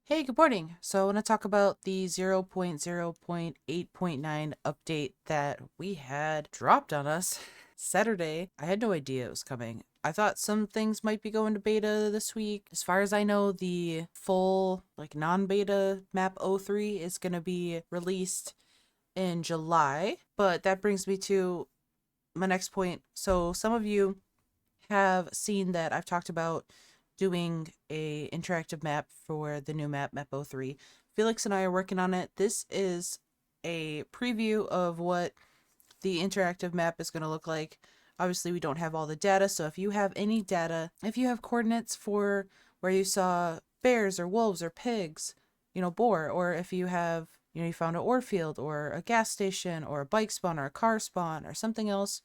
Hey, good morning. So I want to talk about the 0.0.8.9 update that we had dropped on us Saturday. I had no idea it was coming. I thought some things might be going to beta this week. As far as I know, the full, non-beta map 03 is going to be released in July. But that brings me to my next point. So some of you have seen that I've talked about doing a interactive map for the new map 03. Felix and I are working on it. This is a preview of what the interactive map is going to look like. Obviously, we don't have all the data, so if you have any data, if you have coordinates for where you saw bears or wolves or pigs, boar, or if you have, you found an ore field or a gas station or a bike spawn or a car spawn or something else,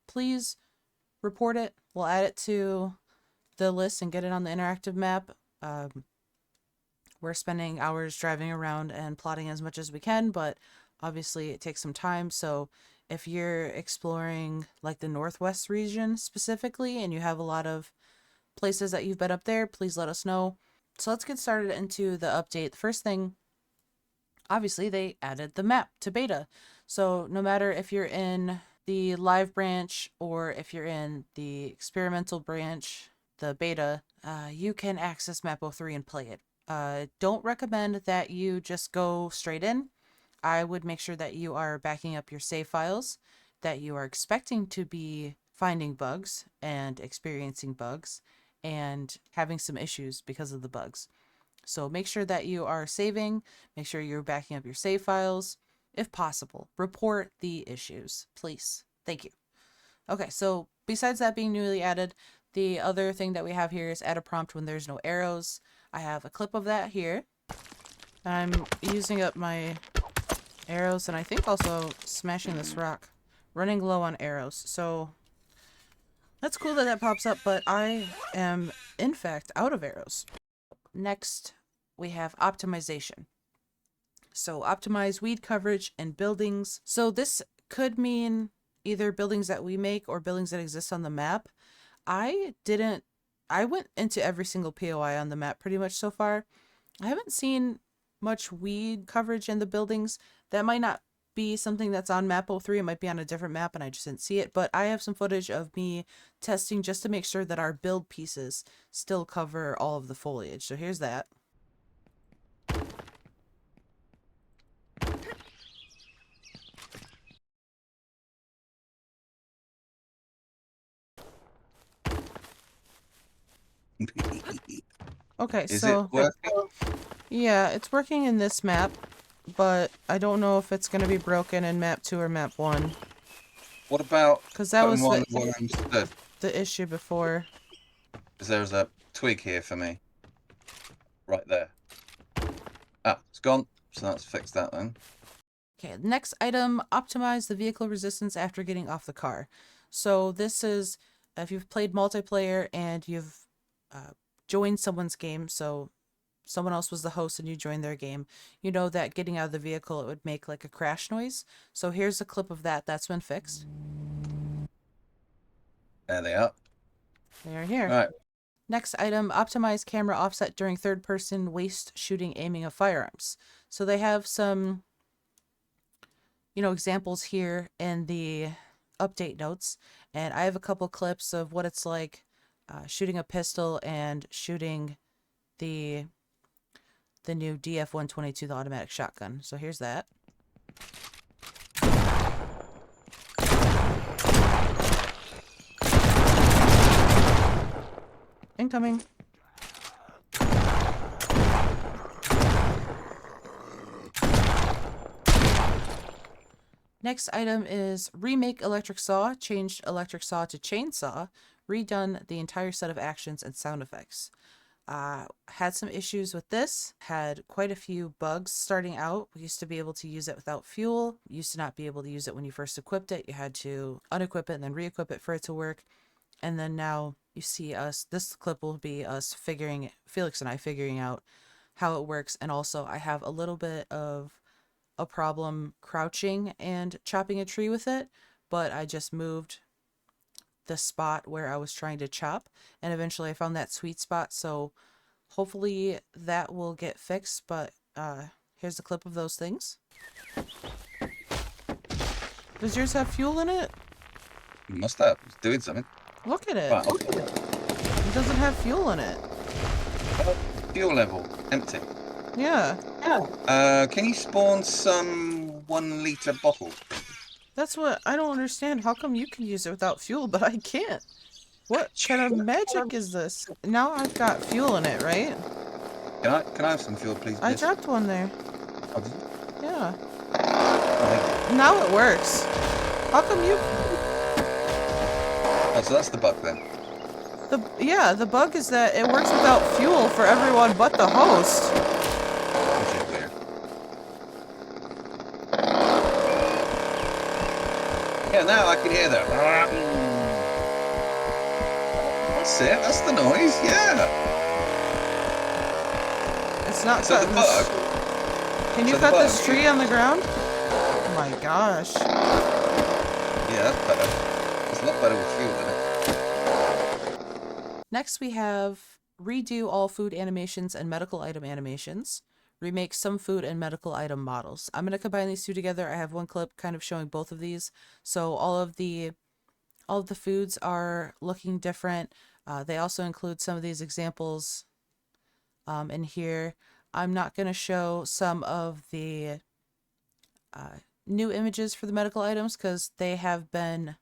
please report it. We'll add it to the list and get it on the interactive map. We're spending hours driving around and plotting as much as we can, but obviously it takes some time. So if you're exploring like the Northwest region specifically and you have a lot of places that you've been up there, please let us know. So let's get started into the update. The first thing, obviously, they added the map to beta. So no matter if you're in the live branch or if you're in the experimental branch, the beta, you can access map 03 and play it. Don't recommend that you just go straight in. I would make sure that you are backing up your save files, that you are expecting to be finding bugs and experiencing bugs and having some issues because of the bugs. So make sure that you are saving, make sure you're backing up your save files. If possible, report the issues, please. Thank you. Okay, so besides that being newly added, the other thing that we have here is add a prompt when there's no arrows. I have a clip of that here. I'm using up my arrows and I think also smashing this rock. Running low on arrows. So that's cool that that pops up, but I am in fact out of arrows. Next, we have optimization. So optimize weed coverage and buildings. So this could mean either buildings that we make or buildings that exist on the map. I went into every single POI on the map pretty much so far. I haven't seen much weed coverage in the buildings. That might not be something that's on map 03. It might be on a different map and I just didn't see it. But I have some footage of me testing just to make sure that our build pieces still cover all of the foliage. So here's that. Okay, Is so it working? yeah, it's working in this map, but I don't know if it's going to be broken in map 2 or map 1. What about Because that putting was one where I'm stood? the issue before. Because there's a twig here for me. Right there. Ah, it's gone. So let's fix that then. Okay, next item, optimize the vehicle resistance after getting off the car. So this is, if you've played multiplayer and you've joined someone's game, so someone else was the host and you joined their game, you know that getting out of the vehicle, it would make like a crash noise. So here's a clip of that. That's been fixed. There they are. They're here. Right. Next item, optimize camera offset during third person waist shooting aiming of firearms. So they have some, examples here in the update notes. And I have a couple clips of what it's like shooting a pistol and shooting the new DF-122, the automatic shotgun. So here's that. Incoming. Next item is remake electric saw, changed electric saw to chainsaw, redone the entire set of actions and sound effects. Had some issues with this, had quite a few bugs starting out. We used to be able to use it without fuel, used to not be able to use it when you first equipped it. You had to unequip it and then re-equip it for it to work. And then now you see us, this clip will be us Felix and I figuring out how it works. And also I have a little bit of a problem crouching and chopping a tree with it, but I just moved the spot where I was trying to chop and eventually I found that sweet spot. So hopefully that will get fixed, but here's a clip of those things. Does yours have fuel in it? You must have. It's doing something. Look at it. Right, It doesn't have fuel in it. fuel level, empty. Yeah. Can you spawn some 1 liter bottles? That's what I don't understand. How come you can use it without fuel, but I can't? What kind of magic is this? Now I've got fuel in it, right? Can I have some fuel, please? I Miss? dropped one there. Oh, did you? Yeah. Oh, Now it works. How come you... oh, so that's the bug then. The bug is that it works without fuel for everyone but the host. Which is weird. Yeah, now I can hear that. That's it. That's the noise. Yeah. It's not So the cutting bug. Can you so the cut bug- this tree on the ground? Oh my gosh. Yeah, that's better. It's a lot better with fuel in it. Next we have redo all food animations and medical item animations. Remake some food and medical item models. I'm going to combine these two together. I have one clip kind of showing both of these. So all of the foods are looking different. They also include some of these examples in here. I'm not going to show some of the new images for the medical items because they have been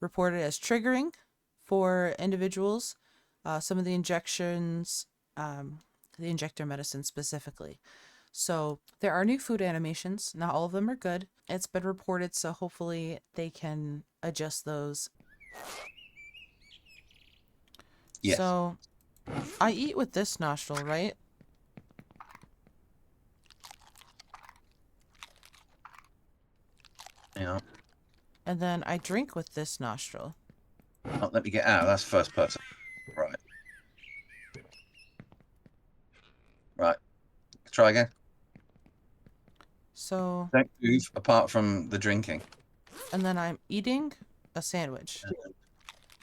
reported as triggering for individuals. Some of the injections, the injector medicine specifically. So there are new food animations. Not all of them are good. It's been reported, so hopefully they can adjust those. Yes. So I eat with this nostril, right? Yeah. And then I drink with this nostril. Oh, let me get out. That's first person. Right. Right. Try again. So, Don't move apart from the drinking. and then I'm eating a sandwich.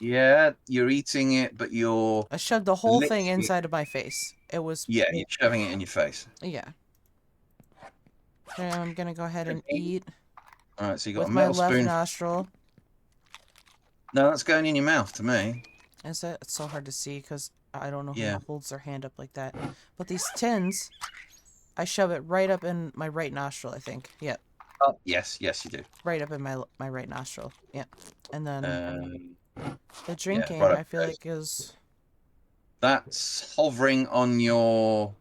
Yeah, you're eating it, but you're I shoved the whole thing literally- inside of my face. It was, Yeah, you're shoving it in your face. yeah. Okay, I'm gonna go ahead and eat All right, so you got with a my metal left spoon. nostril. No, that's going in your mouth to me. Is it? It's so hard to see because I don't know Yeah. who holds their hand up like that. But these tins, I shove it right up in my right nostril, I think. Yep. Oh, yes, yes, you do. Right up in my right nostril. Yep. And then the drinking, right up I feel close. like is... That's hovering on your.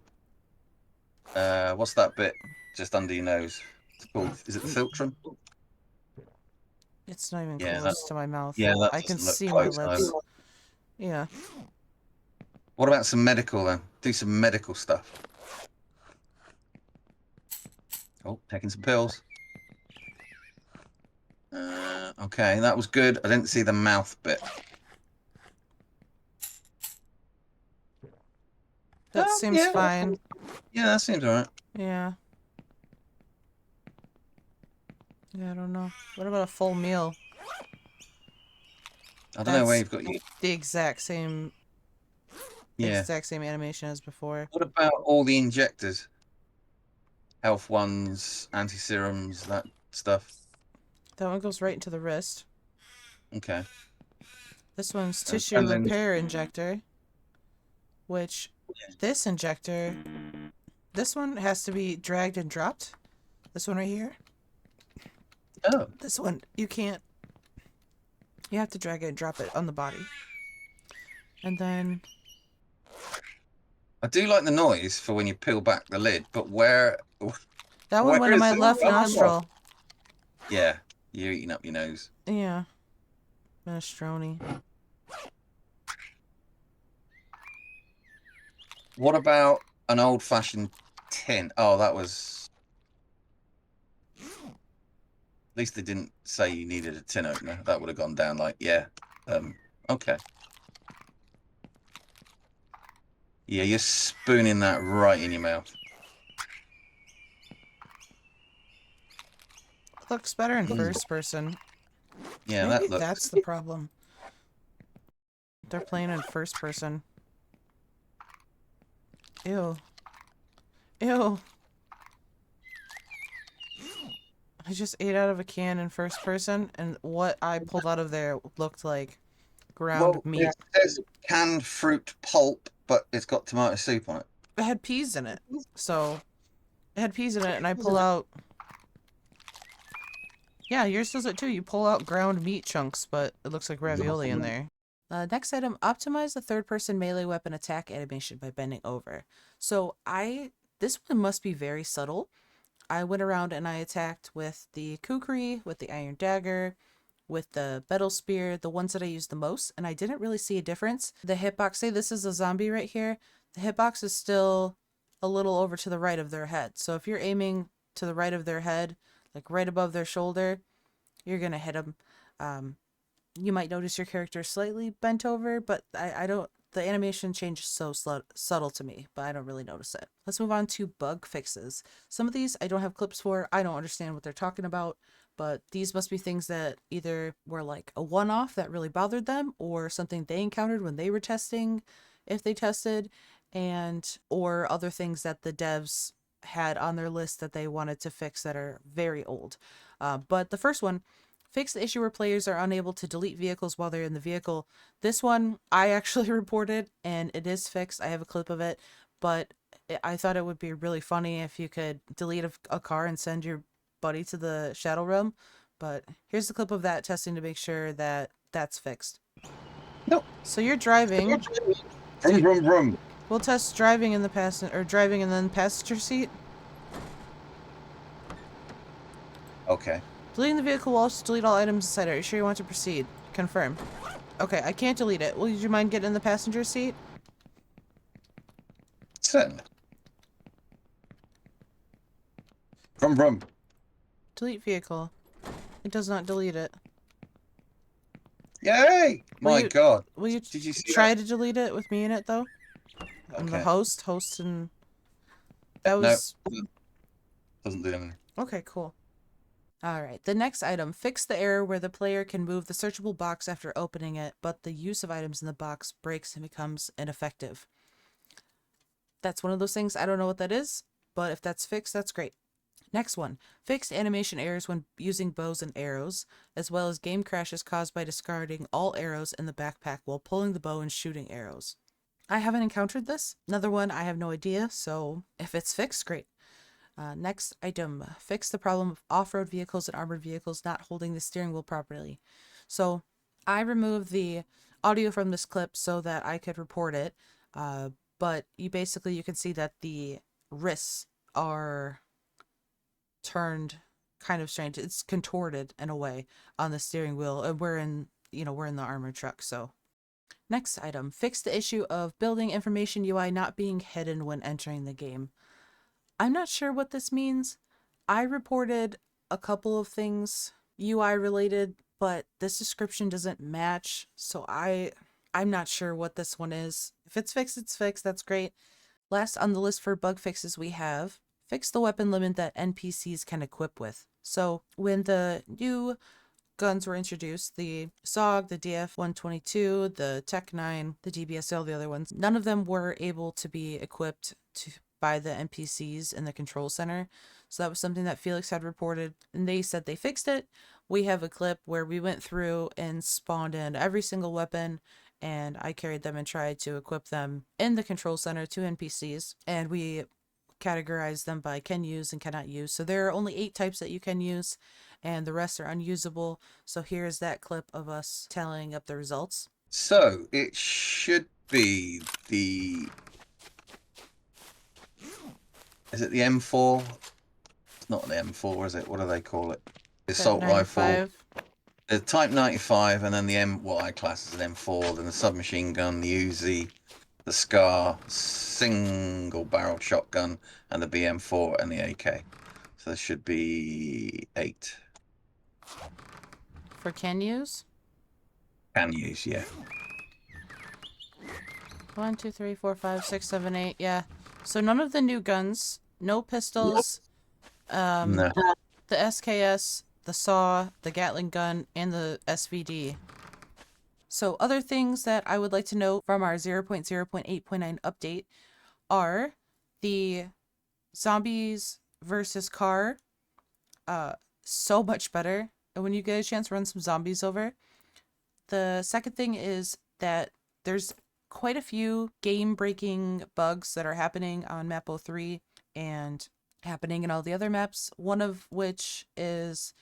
What's that bit just under your nose? It's called. Is it the philtrum? It's not even Yeah, close to my mouth. Yeah, that I can doesn't look see my close lips. either. Yeah. What about some medical then? Do some medical stuff. Oh, taking some pills. Okay, that was good. I didn't see the mouth bit. That seems yeah. fine. Yeah, that seems alright. Yeah. Yeah, I don't know. What about a full meal? I don't know where That's you've got you. the exact same animation as before. What about all the injectors? Health ones, anti-serums, that stuff. That one goes right into the wrist. Okay. This one's And tissue then- repair injector, which this injector, this one has to be dragged and dropped. This one right here. Oh. This one, you can't. You have to drag it and drop it on the body. And then... I do like the noise for when you peel back the lid, but where... That one went in Where my is it? left nostril. Yeah, you're eating up your nose. Yeah. Minestrone. What about an old-fashioned tin? Oh, that was... At least they didn't say you needed a tin opener. That would have gone down like, yeah. Okay. Yeah, you're spooning that right in your mouth. Looks better in first person. Yeah, Maybe that looks... that's the problem. They're playing in first person. Ew. Ew. I just ate out of a can in first person, and what I pulled out of there looked like ground Well, meat. it says canned fruit pulp, but it's got tomato soup on it. It had peas in it. So, it had peas in it, and I pull out... Yeah, yours does it too. You pull out ground meat chunks, but it looks like ravioli in there. Next item, optimize the third-person melee weapon attack animation by bending over. So, this one must be very subtle. I went around and I attacked with the kukri, with the iron dagger, with the betel spear, the ones that I used the most, and I didn't really see a difference. The hitbox, say this is a zombie right here, the hitbox is still a little over to the right of their head. So if you're aiming to the right of their head, like right above their shoulder, you're gonna hit them. You might notice your character slightly bent over, but I don't, the animation change is so subtle to me, but I don't really notice it. Let's move on to bug fixes. Some of these I don't have clips for. I don't understand what they're talking about, but these must be things that either were like a one-off that really bothered them, or something they encountered when they were testing, if they tested, and or other things that the devs had on their list that they wanted to fix that are very old. But the first one, fix the issue where players are unable to delete vehicles while they're in the vehicle. This one I actually reported, and it is fixed. I have a clip of it, but I thought it would be really funny if you could delete a car and send your buddy to the Shadow Realm. But here's the clip of that testing to make sure that that's fixed. Nope. So you're driving. Vroom, vroom, vroom. We'll test driving in the passenger, or driving in the passenger seat. Okay. Deleting the vehicle will also delete all items inside. Are you sure you want to proceed? Confirm. Okay, I can't delete it. Would you mind getting in the passenger seat? Certainly. Vroom, vroom. Delete vehicle. It does not delete it. Yay! My God. Will you Did you see try that? to delete it with me in it, though? And the Okay. host, and... That was... No. Doesn't do anything. Okay, cool. Alright, the next item. Fix the error where the player can move the searchable box after opening it, but the use of items in the box breaks and becomes ineffective. That's one of those things. I don't know what that is, but if that's fixed, that's great. Next one. Fix animation errors when using bows and arrows, as well as game crashes caused by discarding all arrows in the backpack while pulling the bow and shooting arrows. I haven't encountered this. Another one, I have no idea, so if it's fixed, great. Next item, fix the problem of off-road vehicles and armored vehicles not holding the steering wheel properly. So I removed the audio from this clip so that I could report it, but you can see that the wrists are turned kind of strange. It's contorted in a way on the steering wheel, and we're in the armored truck, so. Next item, fix the issue of building information UI not being hidden when entering the game. I'm not sure what this means. I reported a couple of things UI related, but this description doesn't match, so I'm not sure what this one is. If it's fixed, it's fixed. That's great. Last on the list for bug fixes we have, fix the weapon limit that NPCs can equip with. So when the new guns were introduced, the SOG, the DF-122, the Tech-9, the DBSL, the other ones, none of them were able to be equipped by the NPCs in the control center. So that was something that Felix had reported, and they said they fixed it. We have a clip where we went through and spawned in every single weapon, and I carried them and tried to equip them in the control center to NPCs, and we categorized them by can use and cannot use. So there are only 8 types that you can use, and the rest are unusable. So here's that clip of us tallying up the results. So it should be the... Is it the M4? It's not the M4, is it? What do they call it? The assault rifle. The Type 95, and then the what I class as an M4, then the submachine gun, the Uzi, the SCAR, single barrel shotgun, and the BM4 and the AK. So there should be 8. For can use? Can use, yeah. 1, 2, 3, 4, 5, 6, 7, 8. Yeah. So none of the new guns, no pistols, No. the SKS, the SAW, the Gatling gun, and the SVD. So other things that I would like to note from our 0.0.8.9 update are the zombies versus car. So much better. And when you get a chance, run some zombies over. The second thing is that there's quite a few game-breaking bugs that are happening on map 03 and happening in all the other maps, one of which is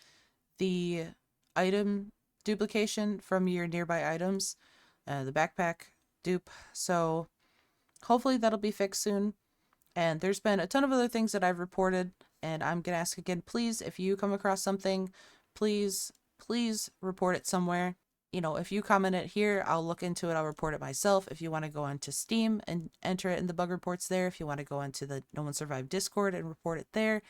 the item duplication from your nearby items, the backpack dupe. So hopefully that'll be fixed soon. And there's been a ton of other things that I've reported, and I'm gonna ask again, please, if you come across something, please report it somewhere. You know, if you comment it here, I'll look into it, I'll report it myself. If you want to go onto Steam and enter it in the bug reports there, if you want to go into the No One Survived Discord and report it there,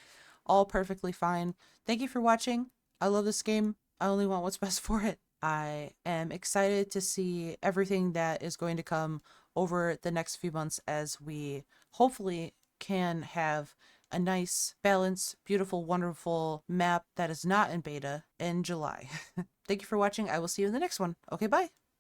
all perfectly fine. Thank you for watching. I love this game. I only want what's best for it. I am excited to see everything that is going to come over the next few months as we hopefully can have a nice, balanced, beautiful, wonderful map that is not in beta in July. Thank you for watching. I will see you in the next one. Okay, bye.